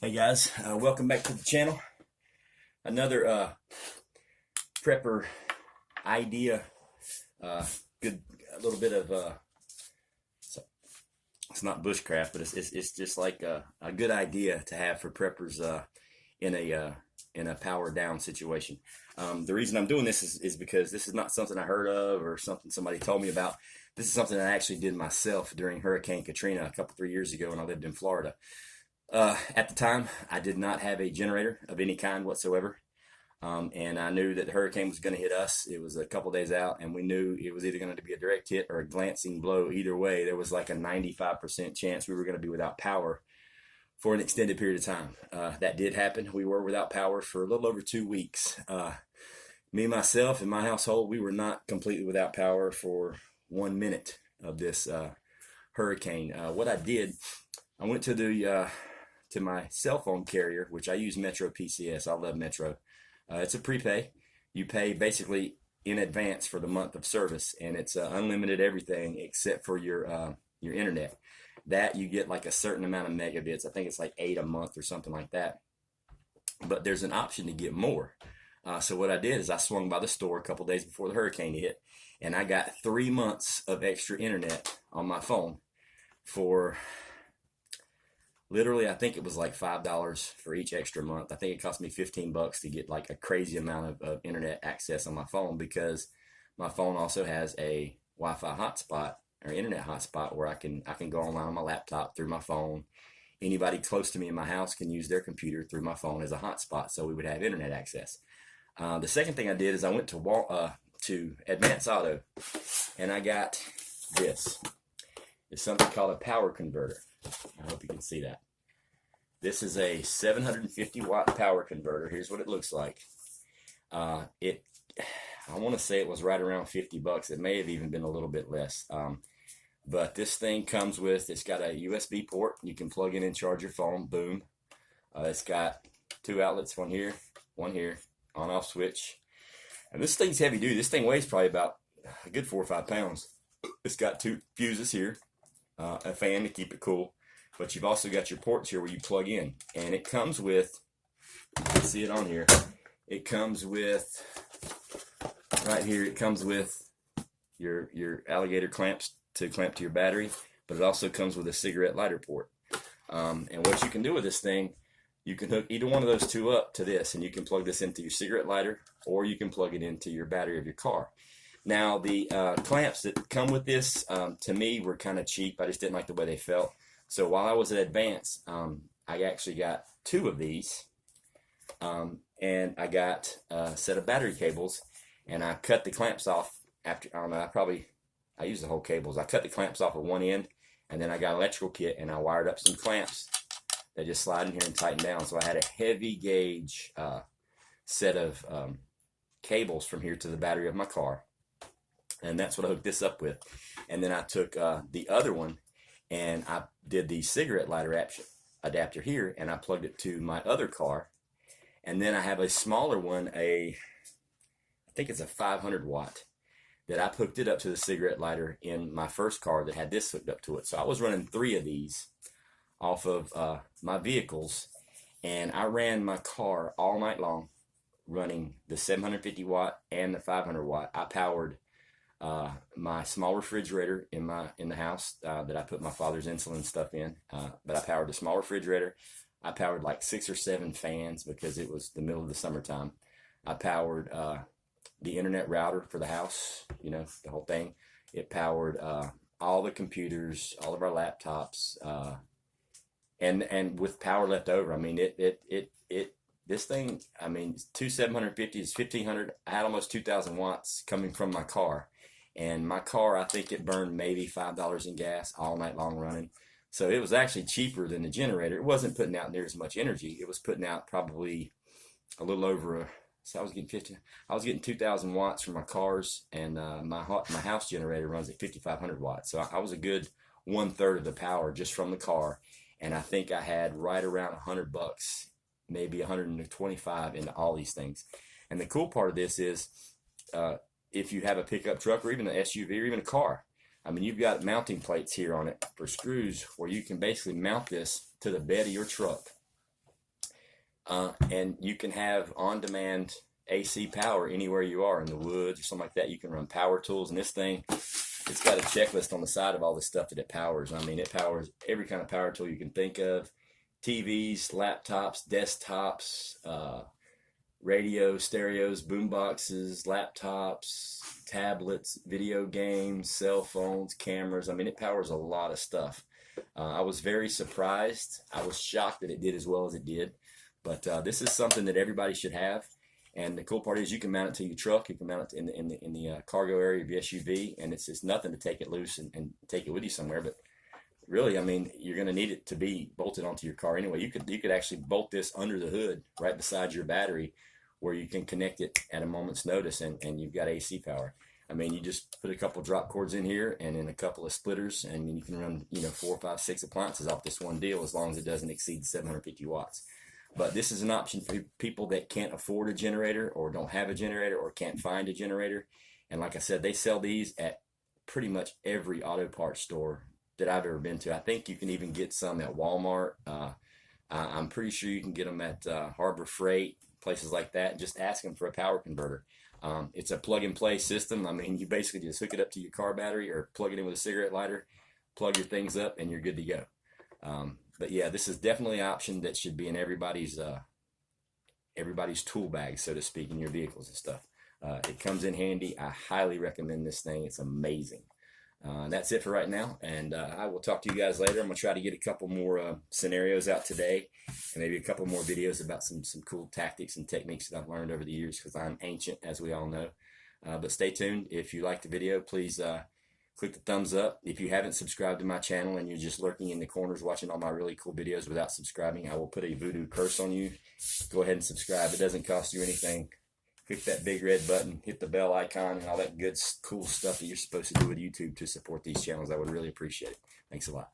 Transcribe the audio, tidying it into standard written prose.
Hey guys, welcome back to the channel. Another prepper idea. Good, a little bit of it's not bushcraft, but it's just like a good idea to have for preppers in a power down situation. The reason I'm doing this is because this is not something I heard of or something somebody told me about. This is something I actually did myself during Hurricane Katrina a couple 3 years ago when I lived in Florida. At the time, I did not have a generator of any kind whatsoever. And I knew that the hurricane was going to hit us. It was a couple days out, and we knew it was either going to be a direct hit or a glancing blow. Either way, there was like a 95% chance we were going to be without power for an extended period of time. That did happen. We were without power for a little over 2 weeks. Me, myself, and my household, we were not completely without power for 1 minute of this hurricane. What I did, I went to my cell phone carrier, which I use Metro PCS. I love Metro. It's a prepay. You pay basically in advance for the month of service, and it's unlimited everything except for your internet. That you get like a certain amount of megabits. I think it's like 8 a month or something like that. But there's an option to get more. So what I did is I swung by the store a couple days before the hurricane hit, and I got 3 months of extra internet on my phone for literally, I think it was like $5 for each extra month. I think it cost me $15 to get like a crazy amount of internet access on my phone, because my phone also has a Wi-Fi hotspot or internet hotspot where I can go online on my laptop through my phone. Anybody close to me in my house can use their computer through my phone as a hotspot, so we would have internet access. The second thing I did is I went to Advance Auto, and I got this. It's something called a power converter. I hope you can see that. This is a 750 watt power converter. Here's what it looks like. I want to say it was right around $50. It may have even been a little bit less. But this thing comes with, it's got a USB port. You can plug in and charge your phone. Boom. It's got 2 outlets, one here, on off switch. And this thing's heavy duty. This thing weighs probably about a good 4 or 5 pounds. It's got 2 fuses here. A fan to keep it cool, but you've also got your ports here where you plug in, and it comes with, you can see it on here, it comes with, right here, it comes with your alligator clamps to clamp to your battery, but it also comes with a cigarette lighter port. And what you can do with this thing, you can hook either one of those 2 up to this, and you can plug this into your cigarette lighter, or you can plug it into your battery of your car. Now, the clamps that come with this, to me, were kind of cheap. I just didn't like the way they felt. So while I was at Advance, I actually got 2 of these, and I got a set of battery cables, and I cut the clamps off after, I don't know, I used the whole cables. I cut the clamps off at one end, and then I got an electrical kit, and I wired up some clamps that just slide in here and tighten down. So I had a heavy gauge set of cables from here to the battery of my car. And that's what I hooked this up with. And then I took the other one, and I did the cigarette lighter adapter here, and I plugged it to my other car. And then I have a smaller one, I think it's a 500 watt, that I hooked it up to the cigarette lighter in my first car that had this hooked up to it. So I was running 3 of these off of my vehicles, and I ran my car all night long running the 750 watt and the 500 watt. I powered my small refrigerator in the house that I put my father's insulin stuff in, but I powered the small refrigerator. I powered like 6 or 7 fans because it was the middle of the summertime. I powered the internet router for the house, the whole thing. It powered all the computers, all of our laptops, and with power left over. I mean, this thing, I mean, 2 750 is 1,500. I had almost 2,000 watts coming from my car. And my car, I think it burned maybe $5 in gas all night long running. So it was actually cheaper than the generator. It wasn't putting out near as much energy. It was putting out probably a little over, so I was getting 2,000 watts from my cars, and my house generator runs at 5,500 watts. So I was a good 1/3 of the power just from the car. And I think I had right around $100, maybe 125 into all these things. And the cool part of this is, if you have a pickup truck or even an SUV or even a car, I mean, you've got mounting plates here on it for screws where you can basically mount this to the bed of your truck. And you can have on-demand AC power anywhere you are in the woods or something like that. You can run power tools, and this thing, it's got a checklist on the side of all the stuff that it powers. I mean, it powers every kind of power tool you can think of: TVs, laptops, desktops, radios, stereos, boomboxes, laptops, tablets, video games, cell phones, cameras. I mean, it powers a lot of stuff. I was very surprised. I was shocked that it did as well as it did. But this is something that everybody should have. And the cool part is you can mount it to your truck. You can mount it in the cargo area of your SUV, and it's nothing to take it loose and take it with you somewhere. But really, I mean, you're going to need it to be bolted onto your car anyway. You could actually bolt this under the hood right beside your battery, where you can connect it at a moment's notice, and you've got AC power. I mean, you just put a couple drop cords in here and then a couple of splitters, and you can run 4, 5, 6 appliances off this one deal, as long as it doesn't exceed 750 watts. But this is an option for people that can't afford a generator, or don't have a generator, or can't find a generator. And like I said, they sell these at pretty much every auto parts store that I've ever been to. I think you can even get some at Walmart. I'm pretty sure you can get them at Harbor Freight, places like that. Just ask them for a power converter. It's a plug-and-play system. I mean, you basically just hook it up to your car battery or plug it in with a cigarette lighter, plug your things up, and you're good to go. But yeah, this is definitely an option that should be in everybody's tool bag, so to speak, in your vehicles and stuff. It comes in handy. I highly recommend this thing. It's amazing. That's it for right now, and I will talk to you guys later. I'm going to try to get a couple more scenarios out today, and maybe a couple more videos about some cool tactics and techniques that I've learned over the years, because I'm ancient, as we all know. But stay tuned. If you like the video, please click the thumbs up. If you haven't subscribed to my channel and you're just lurking in the corners watching all my really cool videos without subscribing, I will put a voodoo curse on you. Go ahead and subscribe. It doesn't cost you anything. Click that big red button, hit the bell icon, and all that good, cool stuff that you're supposed to do with YouTube to support these channels. I would really appreciate it. Thanks a lot.